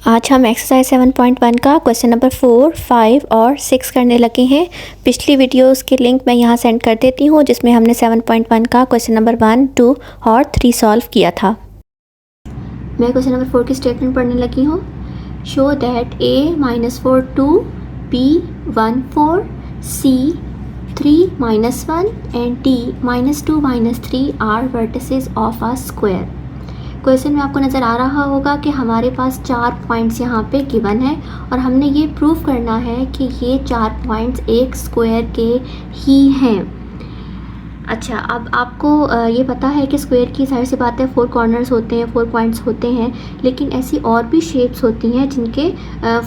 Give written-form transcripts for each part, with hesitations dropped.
आज हम एक्सरसाइज 7.1 का क्वेश्चन नंबर 4, 5 और 6 करने लगे हैं। पिछली वीडियोस के लिंक मैं यहाँ सेंड कर देती हूँ जिसमें हमने 7.1 का क्वेश्चन नंबर 1, 2 और 3 सॉल्व किया था। मैं क्वेश्चन नंबर 4 की स्टेटमेंट पढ़ने लगी हूँ। Show that a-4 2, b1 4, c3 -1 and d -2 -3 are vertices of a square. Question में आपको नज़र आ रहा होगा कि हमारे पास 4 पॉइंट्स यहाँ पे गिवन है और हमने ये प्रूव करना है कि ये 4 पॉइंट्स एक स्क्वायर के ही हैं। अच्छा, अब आपको ये पता है कि स्क्वायर की जाहिर सी बात है 4 कॉर्नर्स होते हैं, 4 पॉइंट्स होते हैं, लेकिन ऐसी और भी शेप्स होती हैं जिनके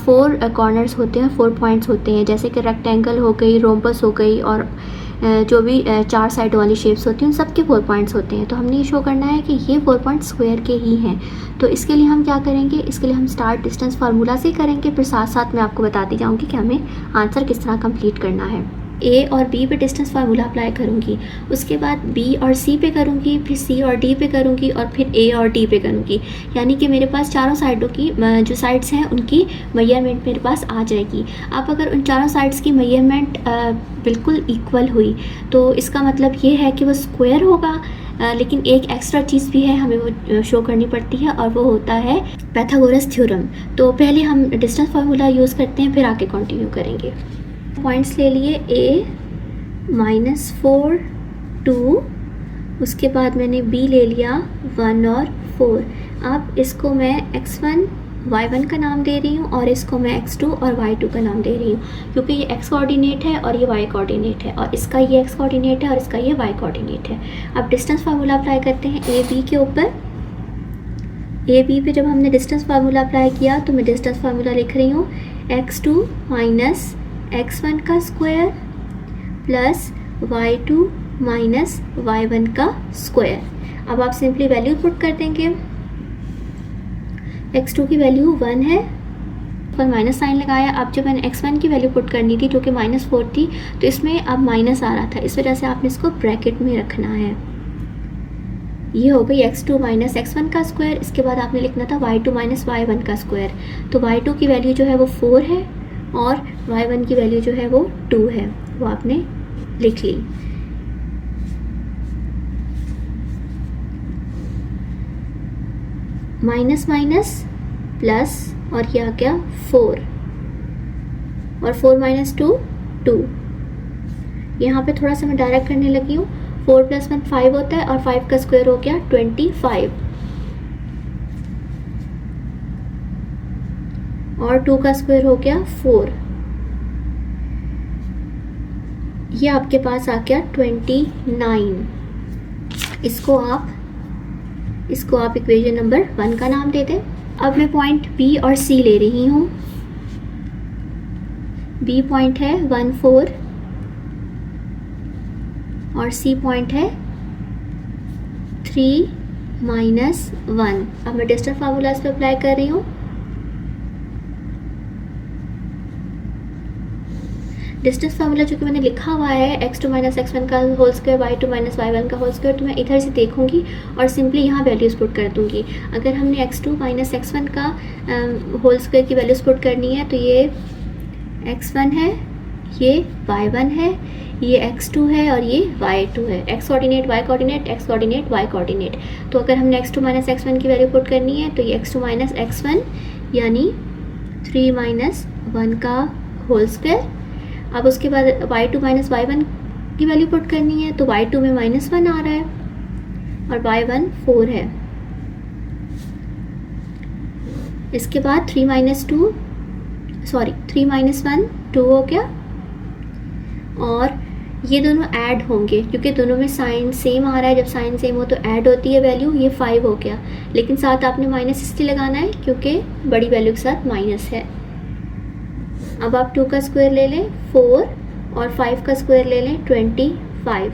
4 कॉर्नर्स होते हैं, 4 पॉइंट्स होते हैं, जैसे कि रेक्टेंगल हो गई, रोम्बस हो गई और जो भी 4 साइड वाली शेप्स होती हैं उन सब के 4 पॉइंट्स होते हैं। तो हमने ये शो करना है कि ये 4 पॉइंट्स स्क्वायर के ही हैं। तो इसके लिए हम क्या करेंगे, इसके लिए हम स्टार्ट डिस्टेंस फार्मूला से करेंगे, फिर साथ साथ मैं आपको बताती जाऊँगी कि हमें आंसर किस तरह कंप्लीट करना है। ए और बी पे डिस्टेंस फार्मूला अप्लाई करूँगी, उसके बाद बी और सी पे करूँगी, फिर सी और डी पे करूँगी और फिर ए और डी पे करूँगी। यानी कि मेरे पास चारों साइडों की जो साइड्स हैं उनकी मेजरमेंट मेरे पास आ जाएगी। अब अगर उन चारों साइड्स की मेजरमेंट बिल्कुल इक्वल हुई तो इसका मतलब ये है कि वो स्क्वायर होगा। लेकिन एक एक्स्ट्रा चीज़ भी है, हमें वो शो करनी पड़ती है और वो होता है पाइथागोरस थ्योरम। तो पहले हम डिस्टेंस फार्मूला यूज़ करते हैं, फिर आगे कंटिन्यू करेंगे। पॉइंट्स ले लिए a-4 2, उसके बाद मैंने b ले लिया 1 और 4। अब इसको मैं x1 y1 का नाम दे रही हूँ और इसको मैं x2 और y2 का नाम दे रही हूँ, क्योंकि ये x कोऑर्डिनेट है और ये y कोऑर्डिनेट है और इसका ये x कोऑर्डिनेट है और इसका ये y कोऑर्डिनेट है। अब डिस्टेंस फार्मूला अप्लाई करते हैं ए बी के ऊपर। ए बी पे जब हमने डिस्टेंस फार्मूला अप्लाई किया तो मैं डिस्टेंस फार्मूला लिख रही हूँ x2 माइनस x1 का square plus y2 minus y1 का स्क्वायर। अब आप सिंपली वैल्यू पुट कर देंगे। x2 की वैल्यू 1 है, पर माइनस साइन लगाया। अब जब मैंने x1 की वैल्यू पुट करनी थी जो कि -4 थी, तो इसमें अब माइनस आ रहा था, इस वजह से आपने इसको ब्रैकेट में रखना है। ये हो गई x2 माइनस x1 का स्क्वायर। इसके बाद आपने लिखना था y2 माइनस y1 का स्क्वायर। तो y2 की वैल्यू जो है वो 4 है और y1 की वैल्यू जो है वो 2 है, वो आपने लिख ली। माइनस माइनस प्लस और ये आ गया 4 और 4 माइनस 2 2। यहाँ पे थोड़ा सा मैं डायरेक्ट करने लगी हूँ। 4 + 1 5 होता है और 5 का स्क्वायर हो गया 25 और 2 का स्क्वायर हो गया 4। ये आपके पास आ गया 29। इसको आप इक्वेशन नंबर 1 का नाम दे दें। अब मैं पॉइंट बी और सी ले रही हूँ। बी पॉइंट है 1 4 और सी पॉइंट है 3 -1। अब मैं डिस्टेंस फार्मूला इस पर अप्लाई कर रही हूँ। डिस्टेंस फार्मूला जो कि मैंने लिखा हुआ है x2 माइनस x1 का whole square, y2 minus y1 का होल स्क्वायर, तो मैं इधर से देखूंगी और सिंपली यहाँ वैल्यूज़ पुट कर दूंगी। अगर हमने x2 माइनस x1 का होल स्क्वायर की वैल्यूज़ पुट करनी है तो ये x1 है, ये y1 है, ये x2 है और ये y2 है। x coordinate y coordinate, x coordinate y coordinate. तो अगर हमने x2 माइनस x1 की वैल्यू पुट करनी है तो ये x2 माइनस x1 यानी 3 - 1 का होल स्क्वायर। अब उसके बाद y2 माइनस y1 की वैल्यू पुट करनी है तो y2 में -1 आ रहा है और y1 4 है। इसके बाद 3 - 1 2 हो गया और ये दोनों ऐड होंगे क्योंकि दोनों में साइन सेम आ रहा है। जब साइन सेम हो तो ऐड होती है वैल्यू, ये 5 हो गया, लेकिन साथ आपने माइनस इसलिए लगाना है क्योंकि बड़ी वैल्यू के साथ माइनस है। अब आप 2 का स्क्वायर ले लें 4 और 5 का स्क्वायर ले लें 25।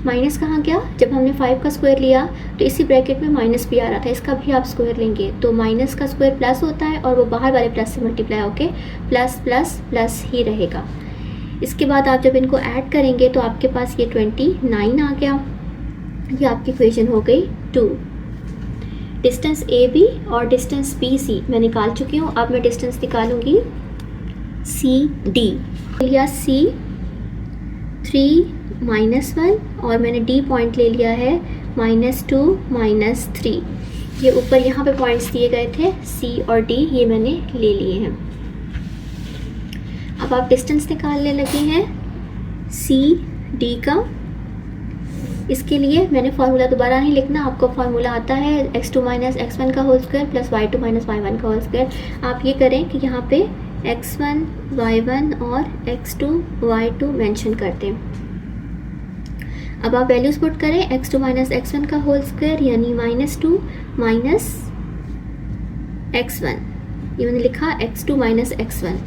माइनस कहाँ गया, जब हमने 5 का स्क्वायर लिया तो इसी ब्रैकेट में माइनस भी आ रहा था, इसका भी आप स्क्वायर लेंगे तो माइनस का स्क्वायर प्लस होता है और वो बाहर वाले प्लस से मल्टीप्लाई होके प्लस प्लस प्लस ही रहेगा। इसके बाद आप जब इनको ऐड करेंगे तो आपके पास ये 29 आ गया। ये आपकी इक्वेशन हो गई 2। डिस्टेंस ए बी और डिस्टेंस बी सी मैं निकाल चुकी हूँ। अब मैं डिस्टेंस निकालूंगी सी डी। लिया सी 3 -1 और मैंने डी पॉइंट ले लिया है -2 -3। ये ऊपर यहाँ पे पॉइंट्स दिए गए थे सी और डी, ये मैंने ले लिए हैं। अब आप डिस्टेंस निकालने लगे हैं सी डी का। इसके लिए मैंने फार्मूला दोबारा नहीं लिखना, आपको फार्मूला आता है x2 - x1 का whole square plus y2 - y1 का होल स्क्वायर। आप ये करें कि यहाँ पे x1 y1 और x2 y2 मेंशन कर दें। अब आप वैल्यूज पुट करें x2 - x1 का होल स्क्वायर यानी -2 माइनस x1, ये मैंने लिखा x2 - x1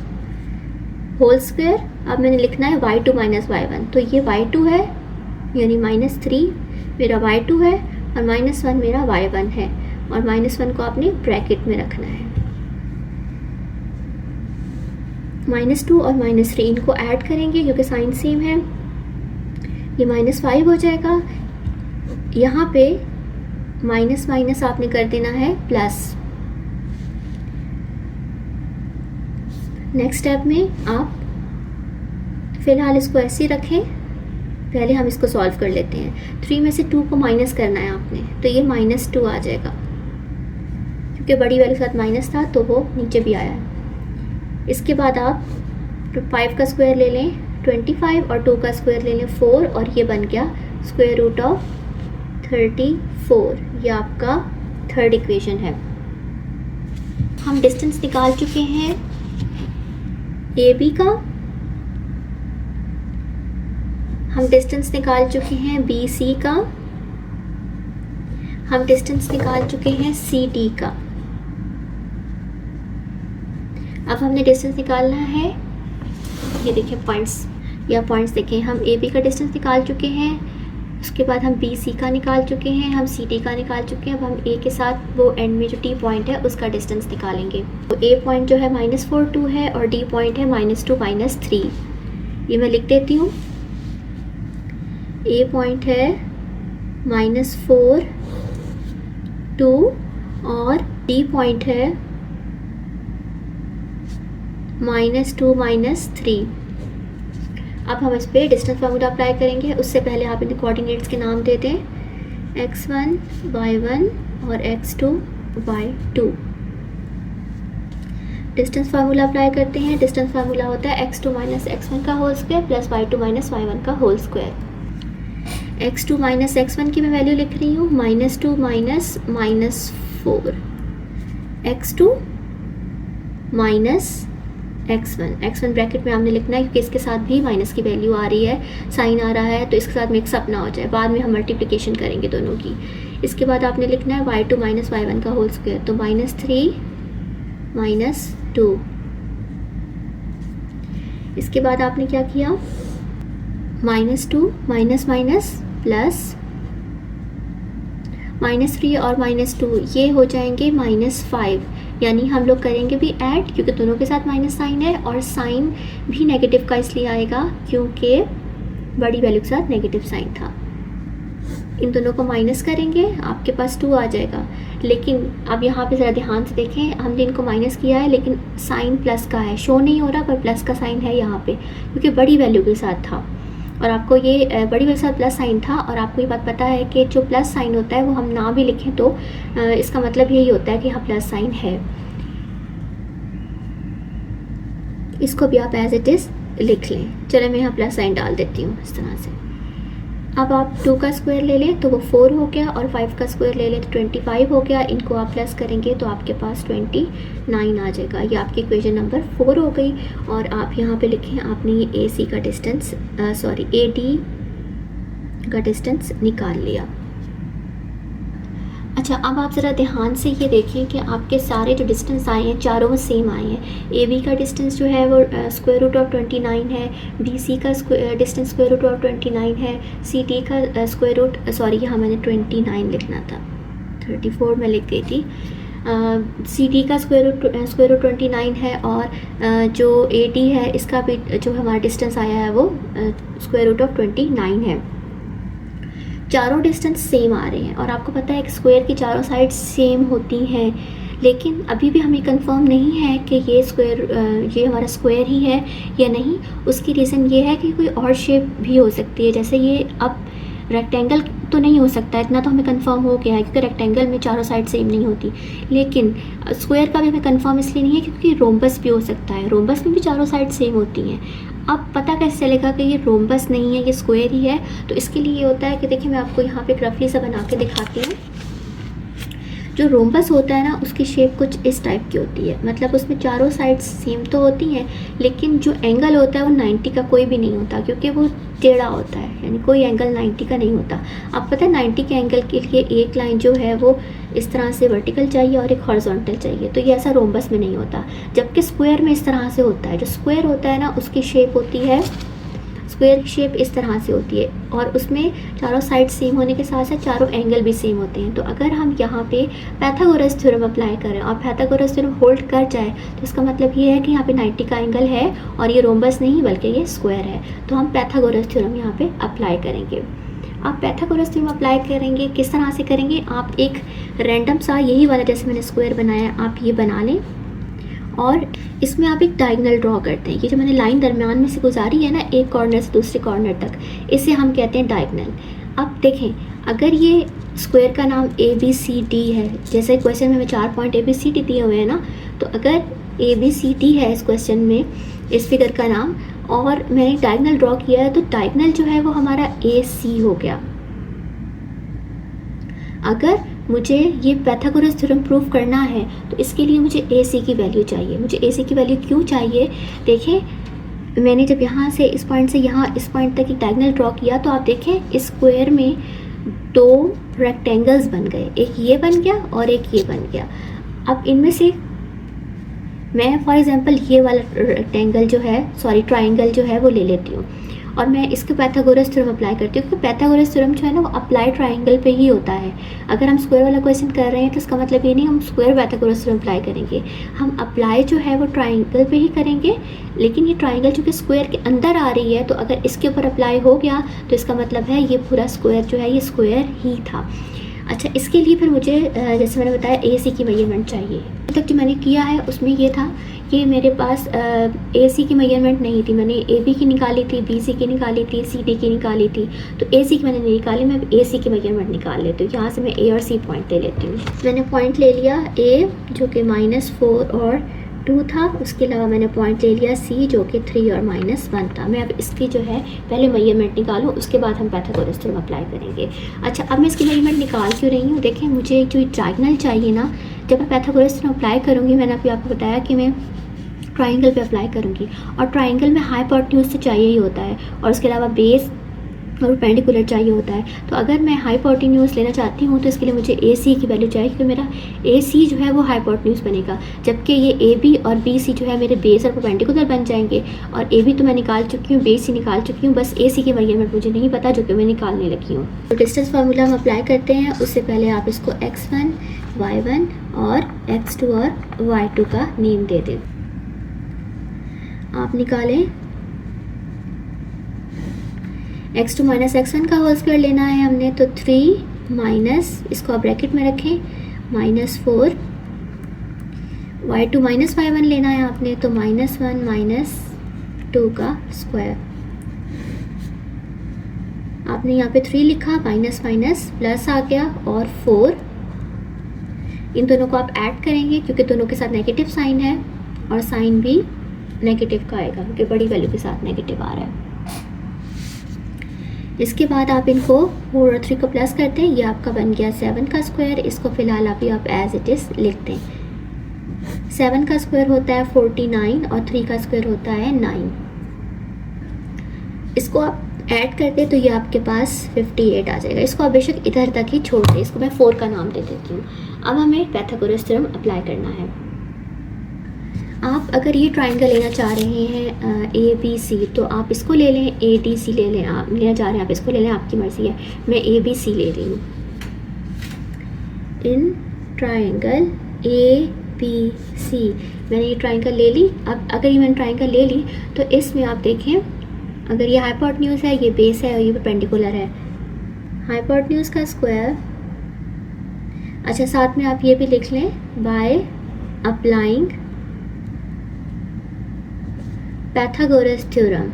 होल स्क्वायर। अब मैंने लिखना है y2 - y1, तो ये y2 है यानी -3 मेरा y2 है और -1 मेरा y1 है, और -1 को आपने ब्रैकेट में रखना है। -2 और -3 इनको ऐड करेंगे क्योंकि साइन सेम है, ये -5 हो जाएगा। यहाँ पे माइनस माइनस आपने कर देना है प्लस। नेक्स्ट स्टेप में आप फ़िलहाल इसको ऐसे रखें, पहले हम इसको सॉल्व कर लेते हैं। 3 में से 2 को माइनस करना है आपने, तो ये -2 आ जाएगा क्योंकि बड़ी वैल्यू के साथ माइनस था तो वो नीचे भी आया है। इसके बाद आप 5 का स्क्वायर ले लें 25 और 2 का स्क्वायर ले लें 4, और ये बन गया स्क्वायर रूट ऑफ 34। ये आपका थर्ड इक्वेशन है। हम डिस्टेंस निकाल चुके हैं ए बी का, हम डिस्टेंस निकाल चुके हैं बी सी का, हम डिस्टेंस निकाल चुके हैं सी डी का। अब हमने डिस्टेंस निकालना है, ये देखिए पॉइंट्स, या पॉइंट्स देखें, हम ए बी का डिस्टेंस निकाल चुके हैं, उसके बाद हम बी सी का निकाल चुके हैं, हम सी डी का निकाल चुके हैं। अब हम ए के साथ वो एंड में जो टी पॉइंट है उसका डिस्टेंस निकालेंगे। तो ए पॉइंट जो है -4 2 है और डी पॉइंट है -2 -3। ये मैं लिख देती हूँ। ए पॉइंट है -4 2 और डी पॉइंट है -2 -3। अब हम इस पर डिस्टेंस फार्मूला अप्लाई करेंगे। उससे पहले आप इन कोऑर्डिनेट्स के नाम दे दें, x1 y1 और x2 y2। Distance formula apply करते हैं। डिस्टेंस फार्मूला होता है x2 - x1 का whole square plus y2 - y1 का होल स्क्वायर। x2 - x1 की मैं वैल्यू लिख रही हूँ -2 -4, x2 x1 ब्रैकेट में हमने लिखना है क्योंकि इसके साथ भी माइनस की वैल्यू आ रही है, साइन आ रहा है, तो इसके साथ मिक्सअप ना हो जाए, बाद में हम मल्टीप्लिकेशन करेंगे दोनों की। इसके बाद आपने लिखना है y2 - y1 का होल स्क्वायर, तो -3 -2। इसके बाद आपने क्या किया, -2 माइनस माइनस प्लस, -3 और -2 ये हो जाएंगे -5, यानी हम लोग करेंगे भी ऐड क्योंकि दोनों के साथ माइनस साइन है, और साइन भी नेगेटिव का इसलिए आएगा क्योंकि बड़ी वैल्यू के साथ नेगेटिव साइन था। इन दोनों को माइनस करेंगे, आपके पास 2 आ जाएगा। लेकिन अब यहाँ पे ज़रा ध्यान से देखें, हमने इनको माइनस किया है लेकिन साइन प्लस का है, शो नहीं हो रहा पर प्लस का साइन है यहाँ पे क्योंकि बड़ी वैल्यू के साथ था, और आपको ये बड़ी वैल्यू के साथ प्लस साइन था। और आपको ये बात पता है कि जो प्लस साइन होता है वो हम ना भी लिखें तो इसका मतलब यही होता है कि हाँ प्लस साइन है। इसको भी आप एज इट इज़ लिख लें। चलो मैं यहाँ प्लस साइन डाल देती हूँ इस तरह से। अब आप 2 का स्क्वायर ले लें तो वो 4 हो गया, और 5 का स्क्वायर ले लें तो 25 हो गया। इनको आप प्लस करेंगे तो आपके पास 29 आ जाएगा। ये आपकी इक्वेशन नंबर 4 हो गई। और आप यहाँ पे लिखें आपने ये ए सी का डिस्टेंस ए डी का डिस्टेंस निकाल लिया। अच्छा, अब आप ज़रा ध्यान से ये देखें कि आपके सारे जो डिस्टेंस आए हैं चारों में सेम आए हैं। ए बी का डिस्टेंस जो है वो स्क्वायर रूट ऑफ 29 है, बी सी का डिस्टेंस स्क्वायर रूट ऑफ 29 है, सी डी का स्क्वायर रूट यहाँ मैंने 29 लिखना था, 34 में लिख गई थी। सी डी का स्क्वायर रूट 29 है, और जो ए डी है इसका भी जो हमारा डिस्टेंस आया है वो स्क्वायर रूट ऑफ 29 है। चारों डिस्टेंस सेम आ रहे हैं और आपको पता है कि स्क्वायर की चारों साइड सेम होती हैं, लेकिन अभी भी हमें कंफर्म नहीं है कि ये हमारा स्क्वायर ही है या नहीं। उसकी रीज़न ये है कि कोई और शेप भी हो सकती है, जैसे ये अब रेक्टेंगल तो नहीं हो सकता, इतना तो हमें कंफर्म हो गया है क्योंकि रेक्टेंगल में चारों साइड सेम नहीं होती। लेकिन स्क्वायर का भी हमें कंफर्म इसलिए नहीं है क्योंकि रोम्बस भी हो सकता है, रोम्बस में भी चारों साइड सेम होती हैं। अब पता कैसे चलेगा कि ये रोम्बस नहीं है, ये स्क्वायर ही है? तो इसके लिए ये होता है कि देखिए मैं आपको यहाँ पे रफली सा बना के दिखाती हूँ। जो रोम्बस होता है ना, उसकी शेप कुछ इस टाइप की होती है, मतलब उसमें चारों साइड्स सेम तो होती हैं, लेकिन जो एंगल होता है वो 90 का कोई भी नहीं होता क्योंकि वो टेढ़ा होता है, यानी कोई एंगल 90 का नहीं होता। आप पता है 90 के एंगल के लिए एक लाइन जो है वो इस तरह से वर्टिकल चाहिए और एक हॉरिजॉन्टल चाहिए, तो ये ऐसा रोम्बस में नहीं होता, जबकि स्क्वायर में इस तरह से होता है। जो स्क्वायर होता है ना, उसकी शेप होती है, स्क्वायर की शेप इस तरह से होती है और उसमें चारों साइड सेम होने के साथ साथ चारों एंगल भी सेम होते हैं। तो अगर हम यहाँ पे पाइथागोरस थ्योरम अप्लाई करें और पाइथागोरस थ्योरम होल्ड कर जाए तो इसका मतलब ये है कि यहाँ पे 90 का एंगल है और ये रोम्बस नहीं बल्कि ये स्क्वायर है। तो हम पाइथागोरस थ्योरम यहाँ पे अप्लाई करेंगे। आप पाइथागोरस थ्योरम अप्लाई करेंगे, किस तरह से करेंगे? आप एक रैंडम सा यही वाला जैसे मैंने स्क्वायर बनाया आप ये बना लें और इसमें आप एक डायगोनल ड्रॉ करते हैं। ये जो मैंने लाइन दरमियान में से गुजारी है ना, एक कॉर्नर से दूसरे कॉर्नर तक, इसे हम कहते हैं डायगोनल। अब देखें, अगर ये स्क्वायर का नाम ABCD है, जैसे क्वेश्चन में हमें 4 पॉइंट ABCD दिए हुए हैं ना, तो अगर ABCD है इस क्वेश्चन में, इस फिगर का नाम, और मैंने डायगोनल ड्रॉ किया है, तो डायगोनल जो है वो हमारा AC हो गया। अगर मुझे ये पाइथागोरस थ्योरम प्रूव करना है तो इसके लिए मुझे AC की वैल्यू चाहिए। मुझे AC की वैल्यू क्यों चाहिए? देखें, मैंने जब यहाँ से इस पॉइंट से यहाँ इस पॉइंट तक एक डायगोनल ड्रॉ किया तो आप देखें इस स्क्वायर में 2 रेक्टेंगल्स बन गए, एक ये बन गया और एक ये बन गया। अब इनमें से मैं फॉर एग्जांपल ये वाला रेक्टेंगल जो है, ट्राइंगल जो है वो ले लेती हूँ और मैं इसके पाइथागोरस थ्योरम अप्लाई करती हूँ, क्योंकि पाइथागोरस थ्योरम जो है ना वो अप्लाई ट्राइंगल पे ही होता है। अगर हम स्क्वायर वाला क्वेश्चन कर रहे हैं तो इसका मतलब ये नहीं हम स्क्वायर पाइथागोरस थ्योरम अप्लाई करेंगे, हम अप्लाई जो है वो ट्राइंगल पे ही करेंगे। लेकिन ये ट्राइंगल चूँकि स्क्वायर के अंदर आ रही है, तो अगर इसके ऊपर अप्लाई हो गया तो इसका मतलब है ये पूरा स्क्वायर जो है ये स्क्वायर ही था। अच्छा, इसके लिए फिर मुझे जैसे मैंने बताया AC की मेजरमेंट चाहिए। अभी तक जो मैंने किया है उसमें ये था कि मेरे पास AC की मेजरमेंट नहीं थी, मैंने AB की निकाली थी, BC की निकाली थी, CD की निकाली थी, तो AC की मैंने नहीं निकाली, मैं AC की मेजरमेंट निकाल लेती हूँ। यहाँ से मैं A और C पॉइंट ले लेती हूँ। मैंने पॉइंट ले लिया A जो कि -4 और 2 था, उसके अलावा मैंने पॉइंट ले लिया C जो कि 3 और -1 था। मैं अब इसकी जो है पहले मेजरमेंट निकालूँ, उसके बाद हम पाइथागोरस थ्योरम अप्लाई करेंगे। अच्छा, अब मैं इसकी मेजरमेंट निकाल क्यों रही हूँ? देखें, मुझे जो डायगोनल चाहिए ना, जब मैं पाइथागोरस थ्योरम अप्लाई करूँगी, मैंने अभी आपको बताया कि मैं ट्राइंगल पे अप्लाई करूँगी और ट्राइंगल में हाइपोटेन्यूज तो चाहिए ही होता है और उसके अलावा बेस और परपेंडिकुलर चाहिए होता है। तो अगर मैं हाइपोटेन्यूज लेना चाहती हूँ तो इसके लिए मुझे AC की वैल्यू चाहिए, क्योंकि मेरा AC जो है वो हाइपोटेन्यूज बनेगा, जबकि ये AB और BC जो है मेरे बेस और परपेंडिकुलर बन जाएंगे। और AB तो मैं निकाल चुकी हूँ, BC निकाल चुकी हूँ, बस AC की मेजरमेंट मुझे नहीं पता जो कि मैं निकालने लगी हूँ। तो डिस्टेंस फार्मूला हम अप्लाई करते हैं, उससे पहले आप इसको x1, y1 और x2 और y2 का नेम दे दें। आप निकालें, x2 माइनस x1 का होल स्क्वायर लेना है हमने, तो 3 माइनस, इसको आप ब्रैकेट में रखें, -4, y2 माइनस y1 लेना है आपने, तो -1 माइनस 2 का स्क्वायर। आपने यहाँ पे 3 लिखा, माइनस माइनस प्लस आ गया और 4, इन दोनों को आप ऐड करेंगे क्योंकि दोनों के साथ नेगेटिव साइन है और साइन भी नेगेटिव का आएगा क्योंकि बड़ी वैल्यू के साथ नेगेटिव आ रहा है। इसके बाद आप इनको 4 और 3 को प्लस करते हैं, ये आपका बन गया 7 का स्क्वायर। इसको फिलहाल अभी आप एज इट इज़ लिखते हैं। 7 का स्क्वायर होता है 49 और 3 का स्क्वायर होता है 9। इसको आप ऐड करते तो ये आपके पास 58 आ जाएगा। इसको आप बेशक इधर तक ही छोड़ दें, इसको मैं 4 का नाम दे देती हूँ। अब हमें पाइथागोरस थ्योरम अप्लाई करना है। आप अगर ये ट्राइंगल लेना चाह रहे हैं ABC, तो आप इसको ले लें, ADC ले लें, आप लेना चाह रहे हैं आप इसको ले लें, आपकी मर्ज़ी है। मैं ABC ले रही हूँ। इन ट्राइंगल ABC मैंने ये ट्राइंगल ले ली। अब अगर ये मैंने ट्राइंगल ले ली तो इसमें आप देखें, अगर ये हाइपोटेन्यूज है, ये बेस है और ये परपेंडिकुलर है, हाइपोटेन्यूज का स्क्वायर, अच्छा साथ में आप ये भी लिख लें, बाय अप्लाइंग पाइथागोरस थ्योरम।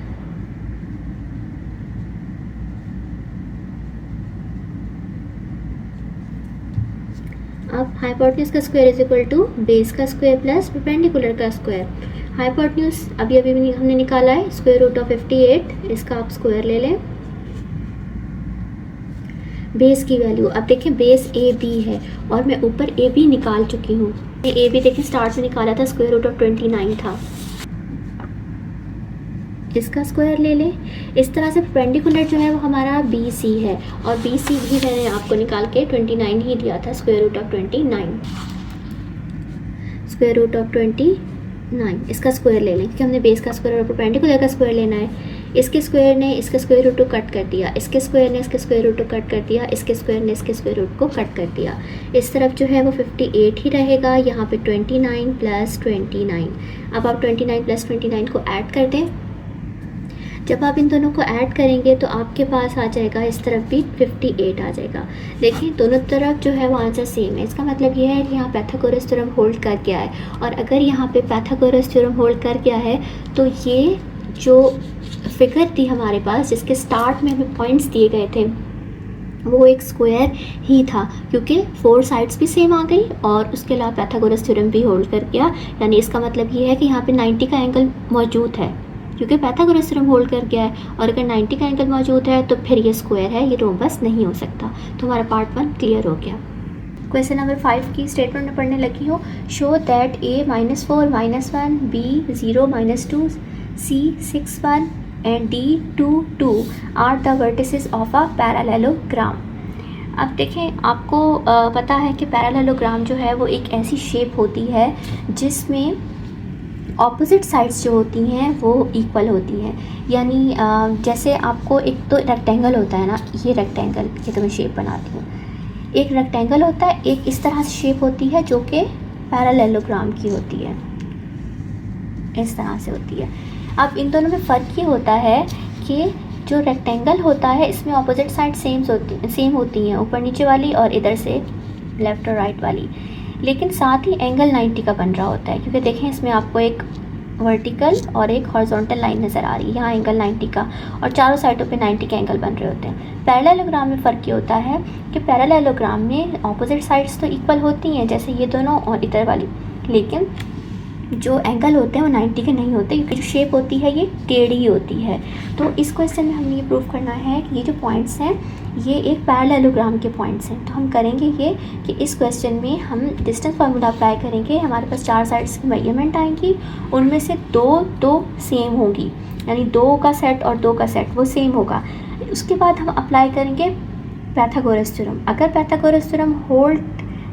अब हाइपोटेन्यूज का square is equal to base का स्क्वायर प्लस परपेंडिकुलर का स्क्वायर। हाइपोटेन्यूज अभी हमने निकाला है स्क्वायर रूट ऑफ 58, इसका आप स्क्वायर ले लें। बेस की वैल्यू अब देखें, बेस ए बी है और मैं ऊपर ए बी निकाल चुकी हूँ। ए बी देखें स्टार्ट में निकाला था, स्क्वायर रूट ऑफ 29 था, इसका स्क्वायर ले लें। इस तरह से परपेंडिकुलर जो है वो हमारा बी सी है और बी सी भी मैंने आपको निकाल के 29 ही दिया था, square root of 29, square root of 29, इसका स्क्वायर ले लें क्योंकि हमने बेस का स्क्वायर और परपेंडिकुलर का स्क्वायर लेना है। इसके स्क्वायर ने इसके स्क्वायर रूट को कट कर दिया, इसके स्क्वायर ने इसके स्क्वायर रूट को कट कर दिया, इसके स्क्वायर ने इसके स्क्वायर रूट को कट कर दिया। इस तरफ जो है वो 58 ही रहेगा, यहाँ पे 29 प्लस 29। अब आप 29 प्लस 29 को ऐड कर दें। जब आप इन दोनों को ऐड करेंगे तो आपके पास आ जाएगा, इस तरफ भी 58 आ जाएगा। देखिए दोनों तरफ जो है वो आंसर सेम है। इसका मतलब ये है कि यहाँ पाइथागोरस थ्योरम होल्ड कर गया है, और अगर यहाँ पे पाइथागोरस थ्योरम होल्ड कर गया है तो ये जो फिगर थी हमारे पास, जिसके स्टार्ट में हमें पॉइंट्स दिए गए थे, वो एक स्क्वायर ही था क्योंकि 4 साइड्स भी सेम आ गई और उसके अलावा पाइथागोरस थ्योरम भी होल्ड कर गया। यानी इसका मतलब ये है कि यहाँ पे 90 का एंगल मौजूद है क्योंकि पाइथागोरस थ्योरम होल्ड कर गया है, और अगर 90 का एंगल मौजूद है तो फिर ये स्क्वायर है, ये रोम्बस नहीं हो सकता। तो हमारा पार्ट 1 क्लियर हो गया। क्वेश्चन नंबर 5 की स्टेटमेंट में पढ़ने लगी हूँ। Show that a -4 -1 b 0 -2 c 6 1 and d 2 2 are the vertices of a parallelogram. अब देखें, आपको पता है कि पैरेललोग्राम जो है वो एक ऐसी शेप होती है जिसमें ऑपोजिट साइड्स जो होती हैं वो इक्वल होती हैं। यानी जैसे आपको एक तो रेक्टेंगल होता है ना, ये रेक्टेंगल, ये तो मैं शेप बनाती हूँ, एक रेक्टेंगल होता है, एक इस तरह से शेप होती है जो कि पैरेललोग्राम की होती है, इस तरह से होती है। अब इन दोनों में फ़र्क ये होता है कि जो रेक्टेंगल होता है इसमें ऑपोजिट साइड सेम होती हैं, ऊपर नीचे वाली और इधर से लेफ़्ट और राइट वाली, लेकिन साथ ही एंगल 90 का बन रहा होता है क्योंकि देखें इसमें आपको एक वर्टिकल और एक हॉरिजॉन्टल लाइन नज़र आ रही है, यहाँ एंगल 90 का, और चारों साइडों पे 90 के एंगल बन रहे होते हैं। पैरेललोग्राम में फ़र्क ये होता है कि पैरेललोग्राम में ऑपोजिट साइड्स तो इक्वल होती हैं, जैसे ये दोनों और इधर वाली, लेकिन जो एंगल होते हैं वो 90 के नहीं होते क्योंकि जो शेप होती है ये टेढ़ी होती है। तो इस क्वेश्चन में हमें ये प्रूव करना है कि ये जो पॉइंट्स हैं ये एक पैरेललोग्राम के पॉइंट्स हैं। तो हम करेंगे ये कि इस क्वेश्चन में हम डिस्टेंस फार्मूला अप्लाई करेंगे। हमारे पास 4 साइड्स की मेजरमेंट आएंगी, उनमें से दो सेम होंगी, यानी 2 का सेट और 2 का सेट वो सेम होगा। उसके बाद हम अप्लाई करेंगे पाइथागोरस थ्योरम। अगर पाइथागोरस थ्योरम होल्ड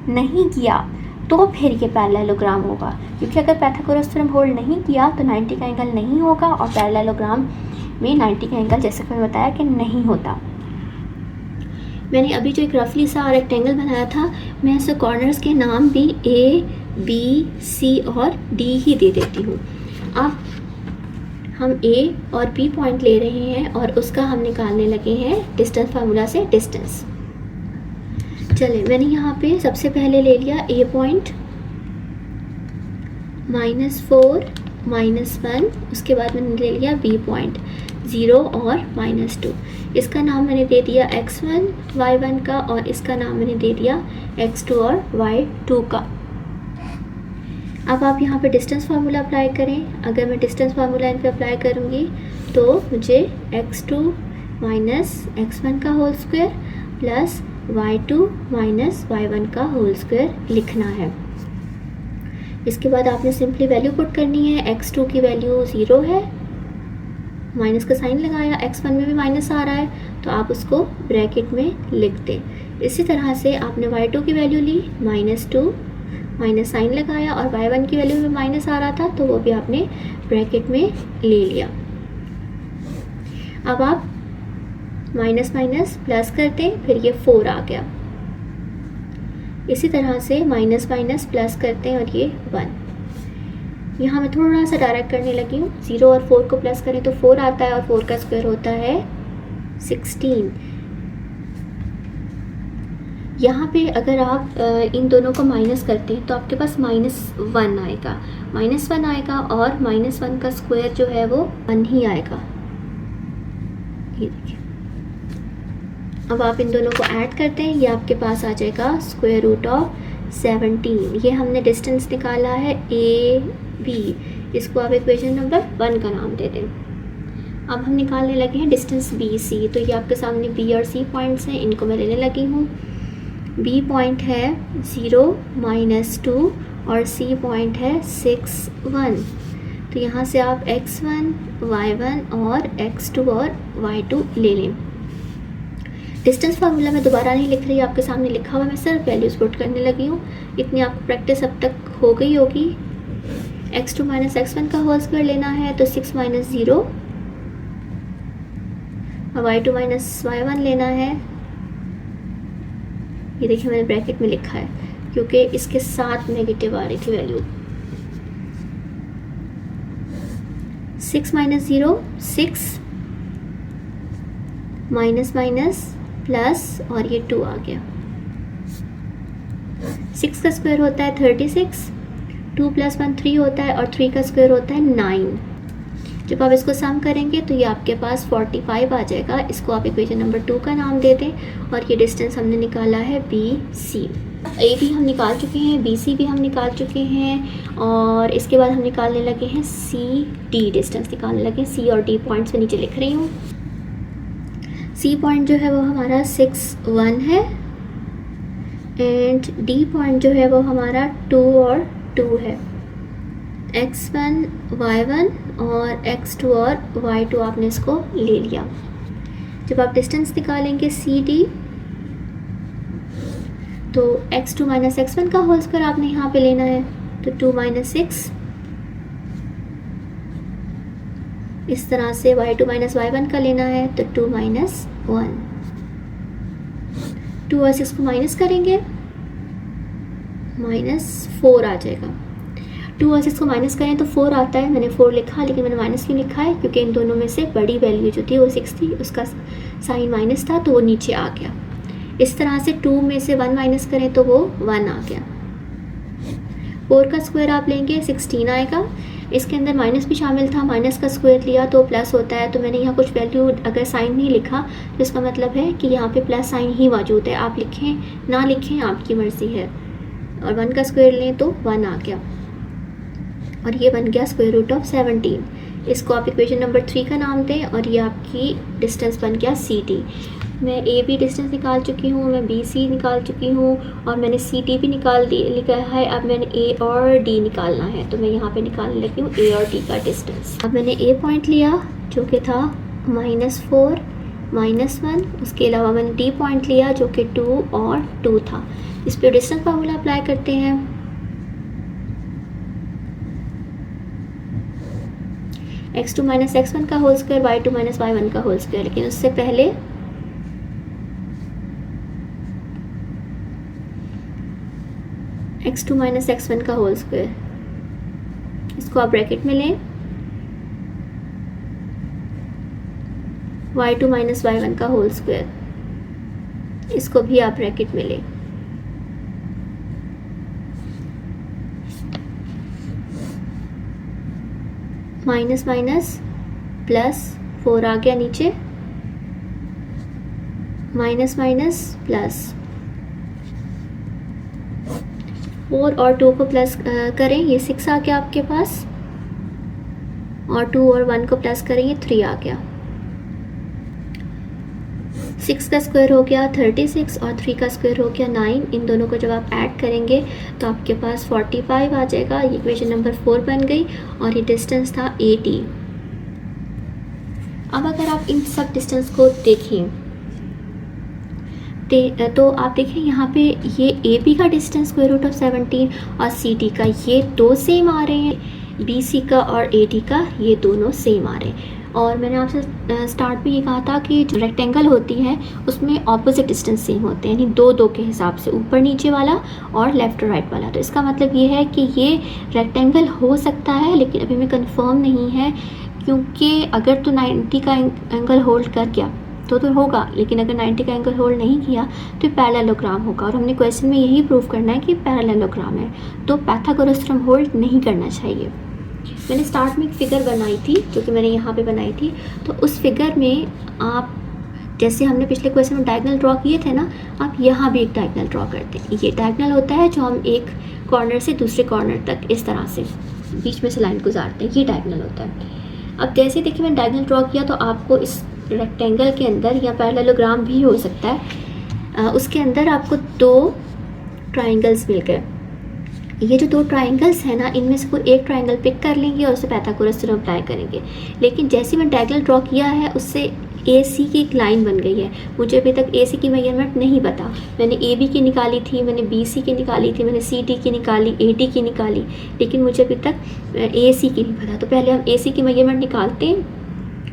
नहीं किया तो फिर ये पैरेललोग्राम होगा, क्योंकि अगर पाइथागोरस थ्योरम होल्ड नहीं किया तो 90 का एंगल नहीं होगा, और पैरेललोग्राम में 90 का एंगल जैसे मैंने बताया कि नहीं होता। मैंने अभी जो एक रफली सा रेक्टेंगल बनाया था, मैं इसे कॉर्नर्स के नाम भी A, B, C और D ही दे देती हूँ। अब हम A और B पॉइंट ले रहे हैं और उसका हम निकालने लगे हैं डिस्टेंस फार्मूला से डिस्टेंस। चले, मैंने यहाँ पे सबसे पहले ले लिया A पॉइंट, -4 -1, उसके बाद मैंने ले लिया B पॉइंट 0 और -2। इसका नाम मैंने दे दिया x1 y1 का, और इसका नाम मैंने दे दिया x2 और y2 का। अब आप यहाँ पे डिस्टेंस फार्मूला अप्लाई करें। अगर मैं डिस्टेंस फार्मूला इन पे अप्लाई करूँगी तो मुझे x2 - x1 का whole square plus y2 - y1 का होल स्क्वायर लिखना है। इसके बाद आपने सिंपली वैल्यू पुट करनी है। x2 की वैल्यू 0 है, माइनस का साइन लगाया, x1 में भी माइनस आ रहा है तो आप उसको ब्रैकेट में लिख दें। इसी तरह से आपने y2 की वैल्यू ली, -2, माइनस साइन लगाया, और y1 की वैल्यू में माइनस आ रहा था तो वो भी आपने ब्रैकेट में ले लिया। अब आप माइनस माइनस प्लस करते हैं, फिर ये 4 आ गया। इसी तरह से माइनस माइनस प्लस करते हैं और ये 1। यहाँ मैं थोड़ा सा डायरेक्ट करने लगी हूँ। 0 और 4 को प्लस करें तो 4 आता है, और 4 का स्क्वायर होता है 16। यहाँ पे अगर आप इन दोनों को माइनस करते हैं तो आपके पास -1 आएगा, -1 आएगा और -1 का स्क्वायर जो है वो 1 ही आएगा। ये देखिए, अब आप इन दोनों को ऐड करते हैं, ये आपके पास आ जाएगा स्क्वायर रूट ऑफ 17। ये हमने डिस्टेंस निकाला है ए बी, इसको आप इक्वेशन नंबर 1 का नाम दे दें। अब हम निकालने लगे हैं डिस्टेंस बी सी। तो ये आपके सामने बी और सी पॉइंट्स हैं, इनको मैं लेने लगी हूँ। बी पॉइंट है 0 -2 और सी पॉइंट है 6 1। तो यहाँ से आप x1 y1 और x2 और y2 ले लें। डिस्टेंस फार्मूला मैं दोबारा नहीं लिख रही, आपके सामने लिखा हुआ, मैं सिर्फ वैल्यूज़ पुट करने लगी हूँ। इतनी आपको प्रैक्टिस अब तक हो गई होगी। x2 - x1 का होल स्क्वायर लेना है तो 6 - 0 और y2 - y1 लेना है। ये देखिए मैंने ब्रैकेट में लिखा है क्योंकि इसके साथ नेगेटिव आ रही थी वैल्यू। 6 - 0 6 माइनस माइनस प्लस और ये 2 आ गया। 6 का स्क्वायर होता है 36, 2 + 1 3 होता है और 3 का स्क्वायर होता है 9। जब आप इसको सम करेंगे तो ये आपके पास 45 आ जाएगा। इसको आप इक्वेशन नंबर 2 का नाम दे दें और ये डिस्टेंस हमने निकाला है बी सी। ए भी हम निकाल चुके हैं, बी सी भी हम निकाल चुके हैं और इसके बाद हम निकालने लगे हैं सी डी, डिस्टेंस निकालने लगे हैं। सी और डी पॉइंट्स में नीचे लिख रही हूँ। सी पॉइंट जो है वो हमारा 6 1 है एंड डी पॉइंट जो है वो हमारा 2 और 2 है। x1 y1 और x2 और y2 आपने इसको ले लिया। जब आप डिस्टेंस निकालेंगे सी डी तो x2 - x1 का होल स्क्वायर आपने यहाँ पे लेना है, तो 2 - 6। इस तरह से y2 - y1 का लेना है तो 2 - 1। 2 और 6 को माइनस करेंगे, -4 आ जाएगा। 2 और 6 को माइनस करें तो 4 आता है। मैंने 4 लिखा, लेकिन मैंने माइनस क्यों लिखा है? क्योंकि इन दोनों में से बड़ी वैल्यू जो थी वो 6 थी, उसका साइन माइनस था तो वो नीचे आ गया। इस तरह से 2 में से 1 माइनस करें तो वो 1 आ गया। 4 का स्क्वायर आप लेंगे 16 आएगा। इसके अंदर माइनस भी शामिल था, माइनस का स्क्वायर लिया तो प्लस होता है। तो मैंने यहाँ कुछ वैल्यू अगर साइन नहीं लिखा तो इसका मतलब है कि यहाँ पे प्लस साइन ही मौजूद है। आप लिखें ना लिखें आपकी मर्ज़ी है। और 1 का स्क्वायर लें तो 1 आ गया और ये बन गया स्क्वायर रूट ऑफ 17। इसको आप इक्वेशन नंबर 3 का नाम दें और ये आपकी डिस्टेंस बन गया सी डी। मैं ए बी डिस्टेंस निकाल चुकी हूँ, मैं बी सी निकाल चुकी हूँ और मैंने सी डी भी निकाल दी लिखा है। अब मैंने ए और डी निकालना है तो मैं यहाँ पे निकालने लगी हूँ ए और डी का डिस्टेंस। अब मैंने ए पॉइंट लिया जो कि था -4 -1। उसके अलावा मैंने डी पॉइंट लिया जो कि 2 और 2 था। इस पर डिस्टेंस फार्मूला अप्लाई करते हैं। x2 - x1 का होल स्क्वायर, y2 - y1 का होल स्क्वायर। लेकिन उससे पहले x2 - x1 का होल स्क्वायर, इसको आप ब्रैकेट में लें। y2 - y1 का होल स्क्वायर, इसको भी आप ब्रैकेट में लें। माइनस माइनस प्लस 4 आ गया नीचे, माइनस माइनस प्लस 4 और 2 को प्लस करें, ये 6 आ गया आपके पास और 2 और 1 को प्लस करें, ये 3 आ गया। 6 का स्क्वायर हो गया 36 और 3 का स्क्वायर हो गया 9। इन दोनों को जब आप ऐड करेंगे तो आपके पास 45 आ जाएगा। ये इक्वेशन नंबर 4 बन गई और ये डिस्टेंस था 80। अब अगर आप इन सब डिस्टेंस को देखें तो आप देखें यहाँ पे ये ए बी का डिस्टेंस स्क्वायर रूट ऑफ 17 और सी डी का ये दो सेम आ रहे हैं, बी सी का और ए डी का ये दोनों सेम आ रहे हैं। और मैंने आपसे स्टार्ट में ये कहा था कि जो रेक्टेंगल होती है उसमें ऑपोजिट डिस्टेंस सेम होते हैं, यानी 2-2 के हिसाब से, ऊपर नीचे वाला और लेफ़्ट और राइट वाला। तो इसका मतलब ये है कि ये रेक्टेंगल हो सकता है, लेकिन अभी मैं कंफर्म नहीं है, क्योंकि अगर तो 90 का एंगल होल्ड कर गया तो होगा, लेकिन अगर 90 का एंगल होल्ड नहीं किया तो पैरेललोग्राम होगा। और हमने क्वेश्चन में यही प्रूव करना है कि पैरेललोग्राम है, तो पाइथागोरस थ्योरम होल्ड नहीं करना चाहिए। मैंने स्टार्ट में एक फ़िगर बनाई थी जो कि मैंने यहाँ पे बनाई थी, तो उस फिगर में आप जैसे हमने पिछले क्वेश्चन में डायगोनल ड्रॉ किए थे ना, आप यहाँ भी एक डायगोनल ड्रॉ करते हैं। ये डायगोनल होता है जो हम एक कॉर्नर से दूसरे कॉर्नर तक इस तरह से बीच में से लाइन गुजारते हैं, ये डायगोनल होता है। अब जैसे देखिए मैंने डायगोनल ड्रॉ किया, तो आपको इस रेक्टेंगल के अंदर या पैरेललोग्राम भी हो सकता है, उसके अंदर आपको 2 ट्राइंगल्स मिल गए। ये जो 2 ट्राइंगल्स हैं ना, इनमें से कोई एक ट्राइंगल पिक कर लेंगे और उसे पाइथागोरस थ्योरम अप्लाई करेंगे। लेकिन जैसे मैं डायगोनल ड्रॉ किया है उससे AC की एक लाइन बन गई है। मुझे अभी तक AC की मेजरमेंट नहीं पता, मैंने AB की निकाली थी, मैंने BC की निकाली थी, मैंने CD की निकाली, AD की निकाली, लेकिन मुझे अभी तक AC की नहीं पता। तो पहले हम AC की मेजरमेंट निकालते हैं।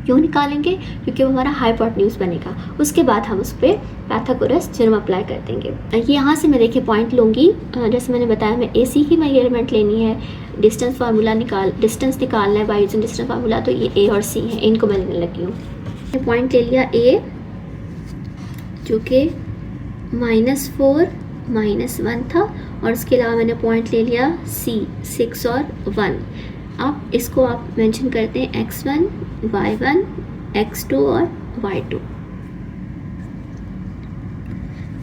क्यों निकालेंगे? क्योंकि वो हमारा हाइपोटेन्यूज बनेगा। उसके बाद हम उस पर पाइथागोरस थ्योरम अप्लाई कर देंगे। ये यहाँ से मैं देखिए पॉइंट लूँगी, जैसे मैंने बताया मैं AC की मेजरमेंट लेनी है, डिस्टेंस निकालना है बाय यूजिंग डिस्टेंस फार्मूला, तो ये A और C है, इनको मैं लेने लगी हूँ। पॉइंट ले लिया A जो कि -4 -1 था, और उसके अलावा मैंने पॉइंट ले लिया C 6 और 1। अब इसको आप मेंशन करते हैं x1, y1, x2 और y2।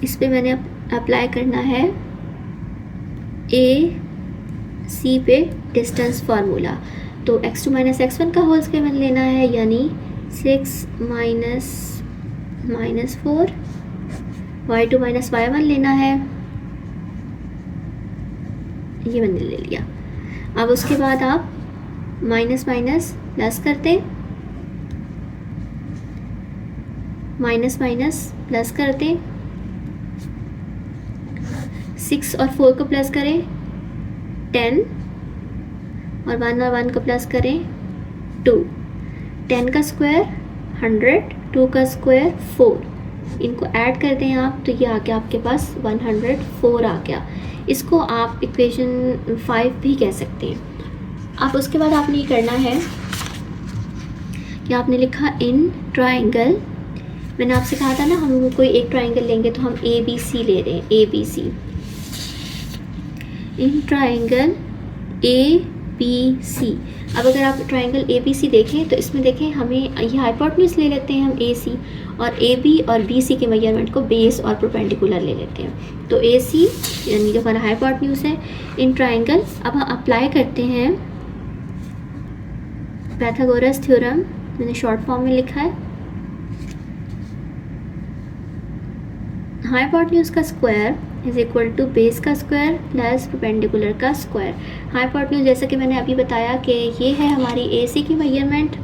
इस पे मैंने अप्लाई करना है A C पे डिस्टेंस फार्मूला। तो x2 - x1 का होल स्क्वायर मैंने लेना है, यानी 6 - 4, y2 - y1 लेना है, ये मैंने ले लिया। अब उसके बाद आप माइनस माइनस प्लस करते, माइनस माइनस प्लस करते, 6 और 4 को प्लस करें 10, और 1 और 1 को प्लस करें 2। 10 का स्क्वायर 100, 2 का स्क्वायर 4, इनको ऐड करते हैं आप, तो ये आ गया आपके पास 104 आ गया। इसको आप इक्वेशन 5 भी कह सकते हैं। अब उसके बाद आपने ये करना है कि आपने लिखा इन ट्राइंगल, मैंने आपसे कहा था ना हम कोई एक ट्राइंगल लेंगे तो हम ABC ले रहे हैं, ABC। इन ट्राइंगल ABC। अब अगर आप ट्राइंगल ABC देखें तो इसमें देखें हमें ये हाइपोटेन्यूज ले लेते हैं हम AC, और AB और BC के मेजरमेंट को बेस और परपेंडिकुलर ले लेते हैं। तो AC यानी जो हमारा हाइपोटेन्यूज है इन ट्राइंगल। अब हम अप्लाई करते हैं पाइथागोरस थ्योरम, मैंने शॉर्ट फॉर्म में लिखा है। हाइपोटेन्यूज का square is equal to base का स्क्वायर प्लस परपेंडिकुलर का स्क्वायर। हाइपोटेन्यूज जैसा कि मैंने अभी बताया कि ये है हमारी AC की मेजरमेंट,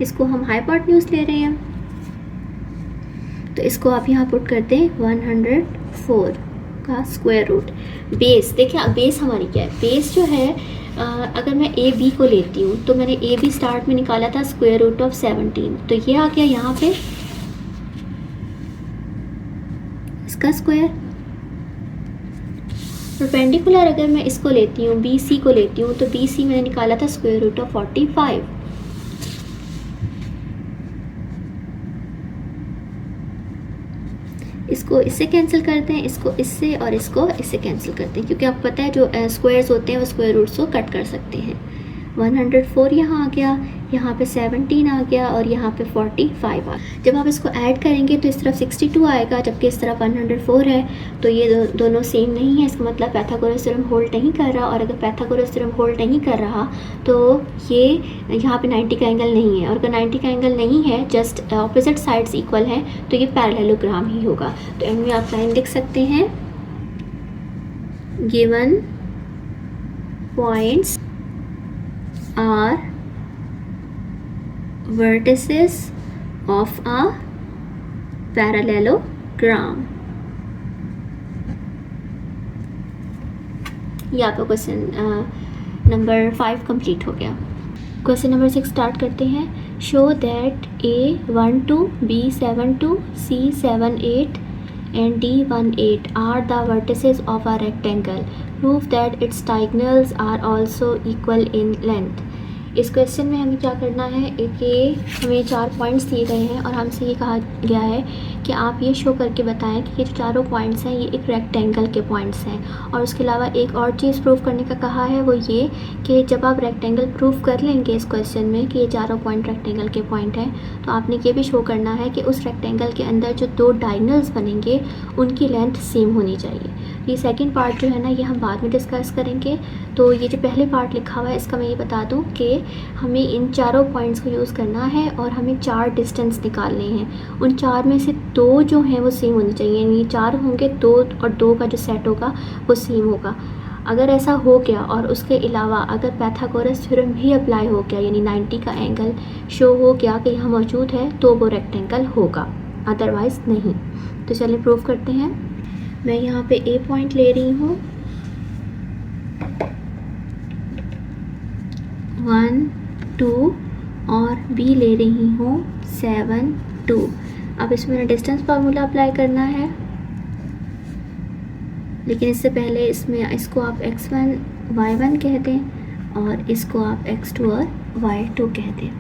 इसको हम हाइपोटेन्यूज ले रहे हैं, तो इसको आप यहाँ पुट करते हैं 104 का स्क्वायर रूट। बेस देखिए, बेस हमारी क्या है, बेस जो है अगर मैं AB को लेती हूँ तो मैंने AB स्टार्ट में निकाला था स्क्वायर रूट ऑफ 17, तो ये आ गया यहाँ पे इसका स्क्वायर। परपेंडिकुलर अगर मैं इसको लेती हूँ BC को लेती हूँ तो BC मैंने निकाला था स्क्वायर रूट ऑफ 45। इसको इससे कैंसिल करते हैं, इसको इससे और इसको इससे कैंसिल करते हैं, क्योंकि आपको पता है जो स्क्वायर्स होते हैं वो स्क्वायर रूट्स को कट कर सकते हैं। 104 यहाँ आ गया, यहाँ पे 17 आ गया और यहाँ पे 45 आ गया। जब आप इसको ऐड करेंगे तो इस तरफ 62 आएगा, जबकि इस तरफ 104 है, तो ये दोनों सेम नहीं है। इसका मतलब पाइथागोरस थ्योरम होल्ड नहीं कर रहा, और अगर पाइथागोरस थ्योरम होल्ड नहीं कर रहा तो ये यहाँ पे 90 का एंगल नहीं है, और अगर 90 का एंगल नहीं है, जस्ट ऑपोजिट साइड्स इक्वल हैं, तो ये पैरेललोग्राम ही होगा। तो एंड में आप लाइन लिख सकते हैं, given points are vertices of a parallelogram। ये आपका क्वेश्चन नंबर 5 कंप्लीट हो गया। क्वेश्चन नंबर 6 स्टार्ट करते हैं। Show that A12, B72, C78 and D18 are the vertices of a rectangle. Prove that its diagonals are also equal in length। इस question में हमें क्या करना है, एक ये हमें 4 पॉइंट्स दिए गए हैं और हमसे ये कहा गया है कि आप ये शो करके बताएं कि ये जो चारों पॉइंट्स हैं ये एक रेक्टेंगल के पॉइंट्स हैं। और उसके अलावा एक और चीज़ प्रूव करने का कहा है, वो ये कि जब आप रेक्टेंगल प्रूव कर लेंगे इस क्वेश्चन में कि ये चारों पॉइंट रेक्टेंगल के पॉइंट हैं, तो आपने ये भी शो करना है कि उस रेक्टेंगल के अंदर जो 2 डायगोनल्स बनेंगे उनकी लेंथ सेम होनी चाहिए। ये सेकंड पार्ट जो है ना, ये हम बाद में डिस्कस करेंगे। तो ये जो पहले पार्ट लिखा हुआ है इसका मैं ये बता दूं कि हमें इन चारों पॉइंट्स को यूज़ करना है और हमें 4 डिस्टेंस निकालने हैं। उन 4 में से 2 जो हैं वो सेम होनी चाहिए, यानी 4 होंगे 2 और 2 का जो सेट होगा वो सेम होगा। अगर ऐसा हो गया और उसके अलावा अगर पाइथागोरस थ्योरम भी अप्लाई हो गया, यानी 90 का एंगल शो हो गया कि यहाँ मौजूद है, तो वो रेक्टेंगल होगा, अदरवाइज़ नहीं। तो चलिए प्रूव करते हैं। मैं यहाँ पे ए पॉइंट ले रही हूँ, 1 2 और बी ले रही हूँ 7 2। अब इसमें मैंने डिस्टेंस फार्मूला अप्लाई करना है, लेकिन इससे पहले इसमें इसको आप x1 y1 कह दें और इसको आप x2 और y2 कह दें।